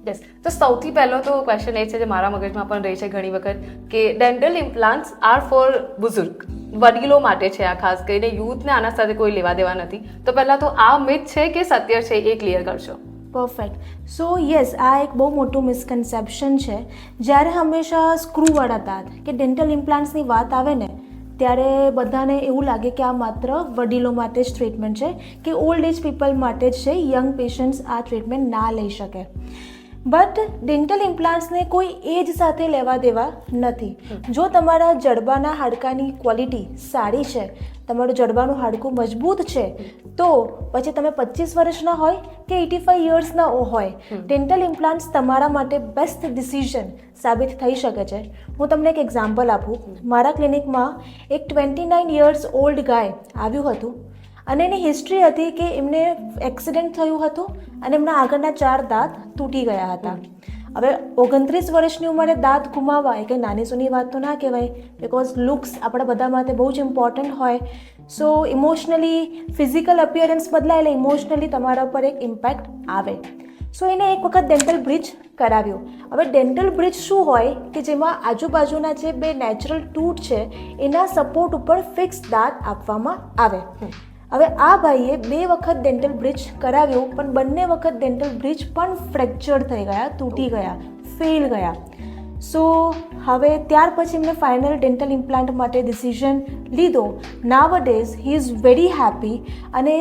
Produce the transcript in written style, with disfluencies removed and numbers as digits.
Yes, તો સૌથી પહેલો તો ક્વેશ્ચન એ છે જે મારા મગજમાં પણ રહી છે ઘણી વખત કે ડેન્ટલ ઇમ્પ્લાન્ટ્સ આર ફોર બુઝુર્ગ, વડીલો માટે છે. આ ખાસ કરીને યુથને આના સાથે કોઈ લેવા દેવા નથી. તો પહેલાં તો આ મિથ છે કે સત્ય છે એ ક્લિયર કરશો. પરફેક્ટ. સો યસ, આ એક બહુ મોટું મિસકન્સેપ્શન છે. જ્યારે હંમેશા સ્ક્રૂવાળા દાંત કે ડેન્ટલ ઇમ્પ્લાન્ટ્સની વાત આવે ને ત્યારે બધાને એવું લાગે કે આ માત્ર વડીલો માટે જ ટ્રીટમેન્ટ છે કે ઓલ્ડ એજ પીપલ માટે જ છે, યંગ પેશન્ટ્સ આ ટ્રીટમેન્ટ ના લઈ શકે. બટ ડેન્ટલ ઇમ્પ્લાન્ટ્સને કોઈ એજ સાથે લેવા દેવા નથી. જો તમારા જડબાના હાડકાની ક્વોલિટી સારી છે, તમારું જડબાનું હાડકું મજબૂત છે, તો પછી તમે 25 વર્ષના હોય કે 85 યર્સના હોય, ડેન્ટલ ઇમ્પ્લાન્ટ્સ તમારા માટે બેસ્ટ ડિસિઝન સાબિત થઈ શકે છે. હું તમને એક એક્ઝામ્પલ આપું. મારા ક્લિનિકમાં એક 29 યર્સ ઓલ્ડ ગાય આવ્યું હતું અને એની હિસ્ટ્રી હતી કે એમને એક્સિડન્ટ થયું હતું અને એમના આગળના 4 દાંત તૂટી ગયા હતા. હવે 29 વર્ષની ઉંમરે દાંત ગુમાવવા એ કંઈ નાની સૂની વાત તો ના કહેવાય, બિકોઝ લુક્સ આપણા બધા માટે બહુ જ ઇમ્પોર્ટન્ટ હોય. સો ઇમોશનલી ફિઝિકલ અપિયરન્સ બદલાય એટલે ઇમોશનલી તમારા પર એક ઇમ્પેક્ટ આવે. સો એને એક વખત ડેન્ટલ બ્રિજ કરાવ્યો. હવે ડેન્ટલ બ્રિજ શું હોય કે જેમાં આજુબાજુના જે 2 નેચરલ ટૂથ છે એના સપોર્ટ ઉપર ફિક્સ દાંત આપવામાં આવે. હવે આ ભાઈએ 2 વખત ડેન્ટલ બ્રિજ કરાવ્યું, પણ બંને વખત ડેન્ટલ બ્રિજ પણ ફ્રેક્ચર થઈ ગયા, તૂટી ગયા, ફેલ ગયા. સો હવે ત્યાર પછી એમને ફાઇનલ ડેન્ટલ ઇમ્પ્લાન્ટ માટે ડિસિઝન લીધો. Now days he is very happy અને